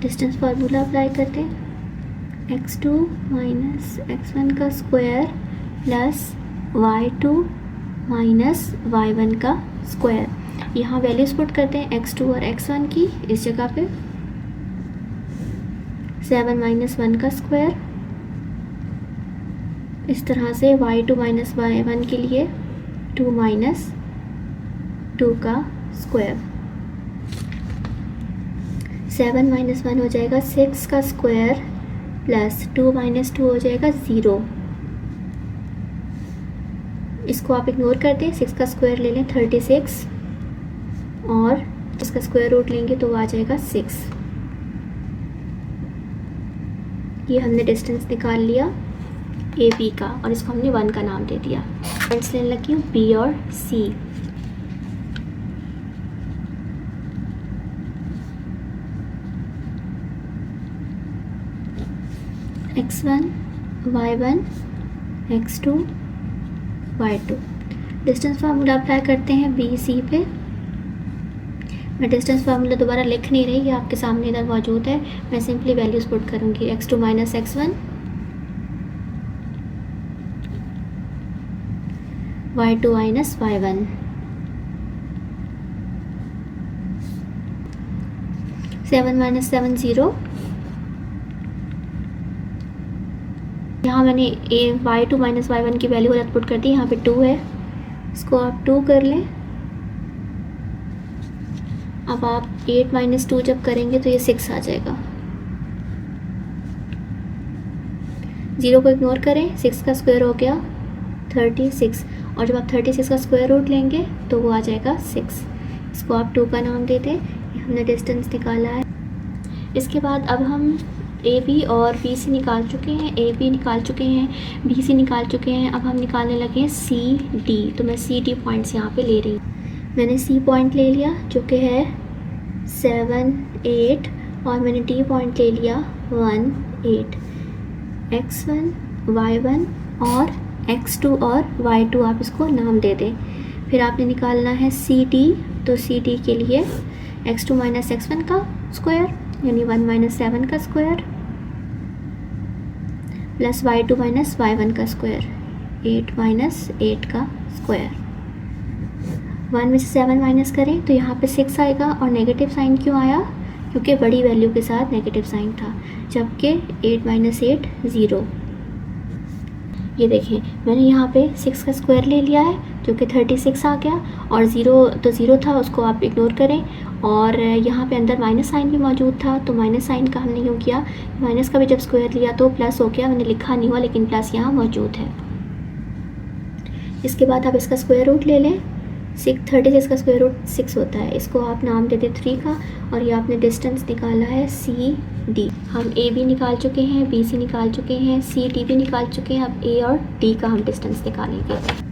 डिस्टेंस फार्मूला अप्लाई करते हैं, x2 माइनस x1 का square plus y2 minus y1 का स्क्वायर। यहाँ वैल्यूज पुट करते हैं x2 और x1 की, इस जगह पे 7 माइनस 1 का स्क्वायर, इस तरह से y2 माइनस y1 के लिए 2 माइनस 2 का स्क्वायर। 7 माइनस 1 हो जाएगा 6 का स्क्वायर प्लस 2 माइनस 2 हो जाएगा 0। इसको आप इग्नोर कर दें, 6 का स्क्वायर ले लें 36 और इसका स्क्वायर रूट लेंगे तो वो आ जाएगा 6। ये हमने डिस्टेंस निकाल लिया ए बी का और इसको हमने 1 का नाम दे दिया। पॉइंट्स लेने लगी हूँ बी और सी। x1 y1 x2 y2। Distance formula apply करते हैं बी सी पे। मैं डिस्टेंस फार्मूला दोबारा लिख नहीं रही, ये आपके सामने इधर मौजूद है। मैं सिंपली वैल्यूज पुट करूँगी, x2 minus x1 y2 minus y1। Seven minus 7 0। यहाँ मैंने y2 माइनस y1 की वैल्यू गलत पुट कर दी, यहाँ पे 2 है, इसको आप 2 कर लें। अब आप 8 माइनस 2 जब करेंगे तो ये 6 आ जाएगा। 0 को इग्नोर करें, 6 का स्क्वायर हो गया 36 और जब आप 36 का स्क्वायर रूट लेंगे तो वो आ जाएगा 6। इसको आप 2 का नाम दे दें। हमने डिस्टेंस निकाला है। इसके बाद अब हम ए बी और बी सी निकाल चुके हैं, ए बी निकाल चुके हैं, बी सी निकाल चुके हैं। अब हम निकालने लगे हैं सी डी। तो मैं सी डी पॉइंट्स यहाँ पे ले रही हूँ। मैंने सी पॉइंट ले लिया जो कि है 7 8 और मैंने डी पॉइंट ले लिया 1 8। x1 y1 और x2 और y2 आप इसको नाम दे दें। फिर आपने निकालना है सी डी। तो सी डी के लिए x2 माइनस x1 का स्क्वायर यानी 1 माइनस 7 का square plus y2 minus y1 का स्क्वायर 8 माइनस 8 का स्क्वायर। 1 में से 7 माइनस करें तो यहाँ पे 6 आएगा। और नेगेटिव साइन क्यों आया? क्योंकि बड़ी वैल्यू के साथ नेगेटिव साइन था, जबकि 8 माइनस 8 0। ये देखें मैंने यहाँ पे 6 का स्क्वायर ले लिया है जो कि 36 आ गया और 0 था, उसको आप इग्नोर करें। और यहाँ पे अंदर माइनस साइन भी मौजूद था, तो माइनस साइन का हमने यूँ किया, माइनस का भी जब स्क्वायर लिया तो प्लस हो गया। मैंने लिखा नहीं हुआ लेकिन प्लस यहाँ मौजूद है। इसके बाद आप इसका स्क्वायर रूट ले लें। 36 का स्क्वायर रूट 6 होता है, इसको आप नाम दे दें 3 का। और ये आपने डिस्टेंस निकाला है सी डी। हम ए बी निकाल चुके हैं, बी सी निकाल चुके हैं, सी डी भी निकाल चुके हैं। अब ए और डी का हम डिस्टेंस निकालेंगे।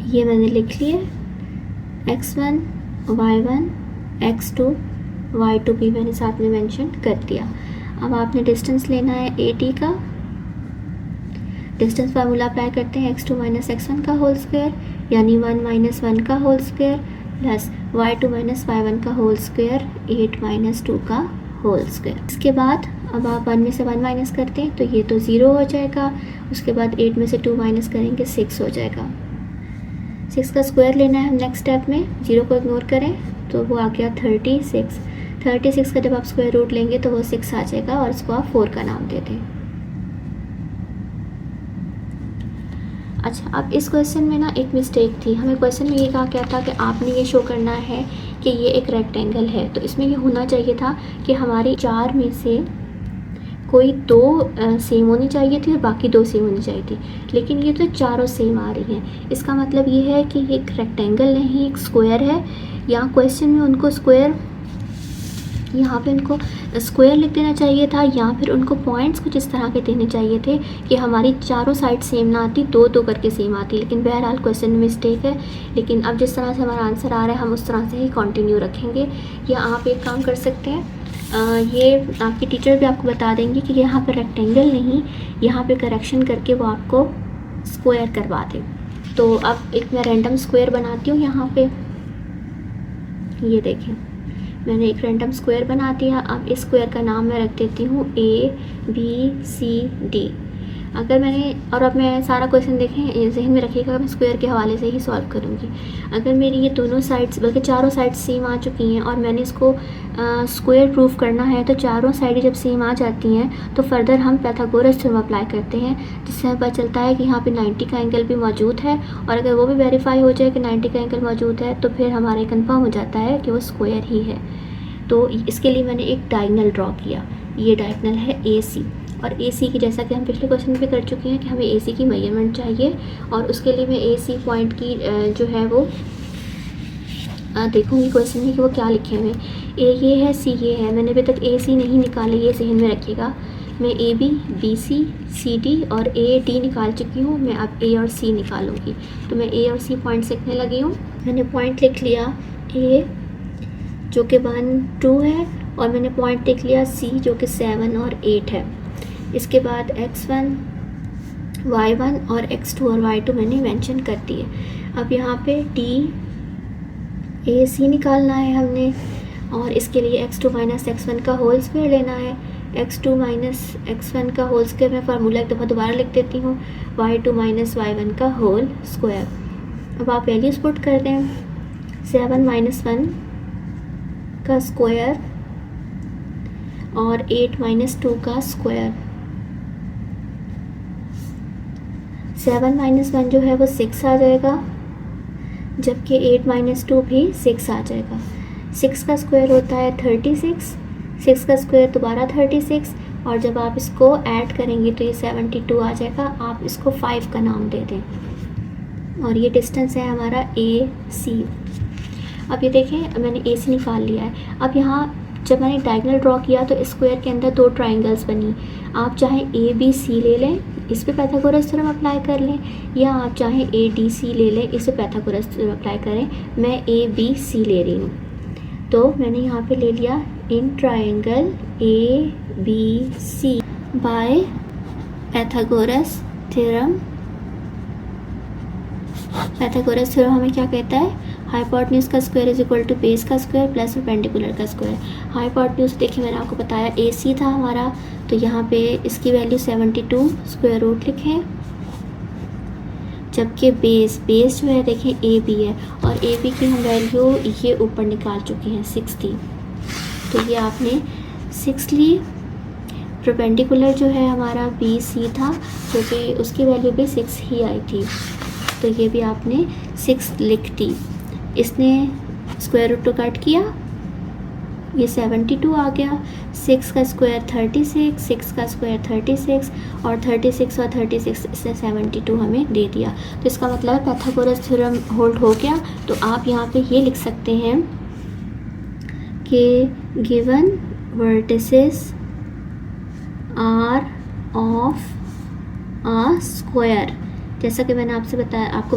ये मैंने लिख लिए, x1 y1 x2 y2 भी मैंने साथ में मेंशन कर दिया। अब आपने डिस्टेंस लेना है ए डी का। डिस्टेंस फार्मूला अप्लाई करते हैं, x2 माइनस x1 का होल स्क्वायर यानी 1 माइनस 1 का whole square plus y2 minus y1 का होल स्क्वायर 8 माइनस 2 का होल स्क्वायर। इसके बाद अब आप 1 में से 1 माइनस करते हैं तो ये तो 0 हो जाएगा। उसके बाद 8 में से 2 माइनस करेंगे 6 हो जाएगा। 6 का स्क्वायर लेना है हम नेक्स्ट स्टेप में, 0 को इग्नोर करें तो वो आ गया 36। 36 का जब आप स्क्वायर रूट लेंगे तो वो 6 आ जाएगा और इसको आप 4 का नाम दे दें। अच्छा, अब इस क्वेश्चन में ना एक मिस्टेक थी। हमें क्वेश्चन में ये कहा क्या था कि आपने ये शो करना है कि ये एक रेक्टेंगल है, तो इसमें ये होना चाहिए था कि हमारी 4 में से कोई 2 सेम होनी चाहिए थी और बाकी 2 सेम होनी चाहिए थी, लेकिन ये तो चारों सेम आ रही हैं। इसका मतलब ये है कि ये एक रेक्टेंगल नहीं एक स्क्वायर है। या क्वेश्चन में उनको स्क्वायर, यहाँ पे उनको स्क्वायर लिख देना चाहिए था या फिर उनको पॉइंट्स कुछ इस तरह के देने चाहिए थे कि हमारी चारों साइड सेम ना आती, 2-2 करके सेम आती। लेकिन बहरहाल क्वेश्चन में मिस्टेक है। लेकिन अब जिस तरह से हमारा आंसर आ रहा है हम उस तरह से ही कंटिन्यू रखेंगे। या आप एक काम कर सकते हैं, ये आपकी टीचर भी आपको बता देंगे कि यहाँ पर रेक्टेंगल नहीं, यहाँ पे करेक्शन करके वो आपको स्क्वायर करवा दे। तो अब एक मैं रैंडम स्क्वायर बनाती हूँ यहाँ पे, ये देखें मैंने एक रैंडम स्क्वायर बना दिया। अब इस स्क्वायर का नाम मैं रख देती हूँ ABCD। अगर मैंने, और अब मैं सारा क्वेश्चन देखें जहन में रखिएगा, मैं स्क्वायर के हवाले से ही सॉल्व करूँगी। अगर मेरी ये दोनों साइड्स बल्कि चारों साइड्स सेम आ चुकी हैं और मैंने इसको स्क्वायर प्रूफ करना है, तो चारों साइडें जब सेम आ जाती हैं तो फर्दर हम पाइथागोरस थ्योरम अप्लाई करते हैं, जिससे हमें पता चलता है कि यहाँ पे 90 का एंगल भी मौजूद है। और अगर वो भी वेरीफाई हो जाए कि 90 का एंगल मौजूद है तो फिर हमारे कन्फर्म हो जाता है कि वो स्क्वायर ही है। तो इसके लिए मैंने एक डायगोनल ड्रॉ किया। ये डायगोनल है AC, और AC की, जैसा कि हम पिछले क्वेश्चन में भी कर चुके हैं कि हमें AC की मेजरमेंट चाहिए, और उसके लिए मैं AC पॉइंट की जो है वो देखूँगी क्वेश्चन में कि वो क्या लिखे हुए हैं। A ये है, C ये है। मैंने अभी तक AC नहीं निकाली, ये जहन में रखिएगा। मैं AB, BC, CD और AD निकाल चुकी हूँ। मैं अब A और C निकालूंगी। तो मैं A और C पॉइंट्स लिखने लगी हूँ। मैंने पॉइंट लिख लिया A जो कि 1, 2 है, और मैंने पॉइंट लिख लिया C जो कि 7 और 8 है। इसके बाद x1, y1 और x2 और y2 मैंने मेंशन कर दिए। अब यहाँ पे DAC निकालना है हमने, और इसके लिए x2 माइनस x1 का होल स्क्वायर लेना है। x2 माइनस x1 का होल स्क्वायर मैं फार्मूला एक दफ़ा दोबारा लिख देती हूँ, y2 माइनस y1 का होल स्क्वायर। अब आप वैल्यूज़ पुट कर दें, 7 माइनस 1 का स्क्वायर और 8 माइनस 2 का स्क्वायर। 7 माइनस 1 जो है वो 6 आ जाएगा, जबकि 8 माइनस 2 भी 6 आ जाएगा। 6 का स्क्वायर होता है 36, 6 का स्क्वायर दोबारा 36, और जब आप इसको ऐड करेंगे तो ये 72 आ जाएगा। आप इसको 5 का नाम दे दें, और ये डिस्टेंस है हमारा AC। अब ये देखें मैंने AC निकाल लिया है। अब यहाँ जब मैंने डायगोनल ड्रॉ किया तो स्क्वायर के अंदर 2 ट्राइंगल्स बनी। आप चाहे ABC ले लें, इस पे पाइथागोरस थ्योरम अप्लाई कर लें, या आप चाहे ADC ले लें, इस पे पाइथागोरस थ्योरम अप्लाई करें। मैं ABC ले रही हूँ, तो मैंने यहाँ पे ले लिया in triangle ABC by Pythagoras theorem. Pythagoras theorem हमें क्या कहता है, हाइपोटेन्यूज का square is equal to base का स्क्वायर प्लस परपेंडिकुलर का स्क्वायर। हाइपोटेन्यूज देखिए मैंने आपको बताया AC था हमारा, तो यहाँ पे इसकी वैल्यू 72 स्क्वायर रूट लिखें, जबकि बेस जो है देखें AB है, और AB की हम वैल्यू ये ऊपर निकाल चुके हैं 6 थी, तो ये आपने 6 ली। परपेंडिकुलर जो है हमारा BC था, जो कि उसकी वैल्यू भी 6 ही आई थी, तो ये भी आपने 6 लिख दी। इसने स्क्वायर रूट को कट किया, ये 72 आ गया। 6 का स्क्वायर 36, 6 का स्क्वायर 36, और 36 और 36 से 72 हमें दे दिया। तो इसका मतलब है पाइथागोरस थ्योरम होल्ड हो गया। तो आप यहाँ पे ये लिख सकते हैं कि given vertices are of a square, जैसा कि मैंने आपको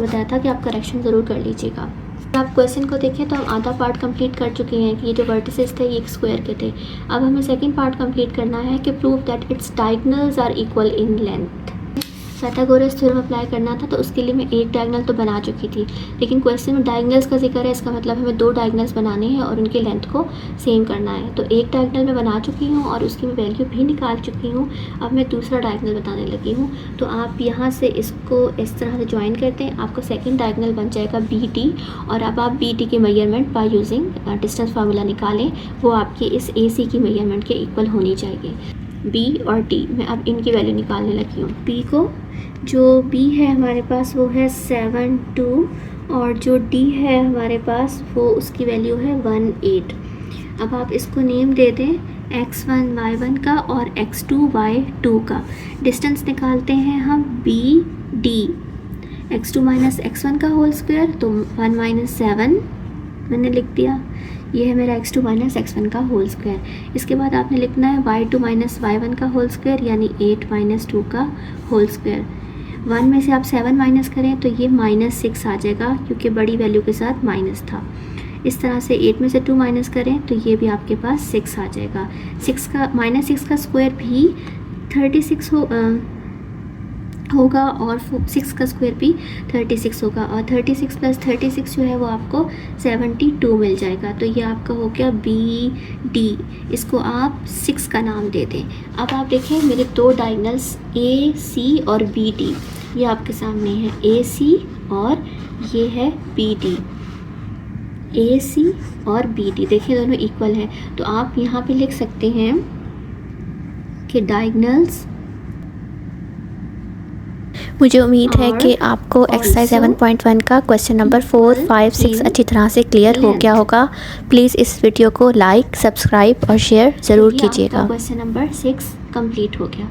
बताया था कि आप करेक्शन ज़रूर कर लीजिएगा। आप क्वेश्चन को देखें तो हम आधा पार्ट कंप्लीट कर चुके हैं कि ये जो वर्टिसेस थे ये एक स्क्वायर के थे। अब हमें सेकंड पार्ट कंप्लीट करना है कि prove that its diagonals are equal in length. Pythagoras theorem apply करना था तो उसके लिए मैं एक डायगोनल तो बना चुकी थी, लेकिन क्वेश्चन में डायगोनल्स का जिक्र है, इसका मतलब हमें 2 डायगोनल्स बनाने हैं और उनकी लेंथ को सेम करना है। तो एक डायगोनल मैं बना चुकी हूँ और उसकी मैं वैल्यू भी निकाल चुकी हूँ। अब मैं दूसरा डायगोनल बताने लगी हूँ। तो आप यहाँ से इसको इस तरह से ज्वाइन करते हैं, आपका सेकेंड डायगोनल बन जाएगा BD, और अब आप BD की measurement by using distance formula निकालें, वो आपके इस AC की मेजरमेंट के इक्वल होनी चाहिए। B और D, मैं अब इनकी वैल्यू निकालने लगी हूँ। B को, जो B है हमारे पास वो है 7 2, और जो D है हमारे पास वो उसकी वैल्यू है 1 8। अब आप इसको नेम दे दें x1 y1 का और x2 y2 का। डिस्टेंस निकालते हैं हम BD, x2 माइनस x1 का होल स्क्वायर, तो 1 माइनस 7 मैंने लिख दिया, ये है मेरा x2 माइनस x1 का होल स्क्वायर। इसके बाद आपने लिखना है y2 माइनस y1 का होल स्क्वायर, यानी 8 माइनस 2 का होल स्क्वायर। 1 में से आप 7 माइनस करें तो ये -6 आ जाएगा, क्योंकि बड़ी वैल्यू के साथ माइनस था। इस तरह से 8 में से 2 माइनस करें तो ये भी आपके पास 6 आ जाएगा। -6 का स्क्वायर भी 36 होगा और 6 का स्क्वायर भी 36 होगा, और 36 प्लस 36 जो है वो आपको 72 मिल जाएगा। तो ये आपका हो गया BD, इसको आप 6 का नाम दे दें। अब आप देखें मेरे 2 डायगोनल्स AC और BD, ये आपके सामने है AC और ये है BD। AC और BD देखिए दोनों इक्वल हैं, तो आप यहाँ पे लिख सकते हैं कि डायगोनल्स, मुझे उम्मीद है कि आपको एक्सरसाइज 7.1 का क्वेश्चन नंबर 4, 5, 6 अच्छी तरह से क्लियर हो गया होगा। प्लीज़ इस वीडियो को लाइक, सब्सक्राइब और शेयर ज़रूर कीजिएगा। क्वेश्चन नंबर 6 कंप्लीट हो गया।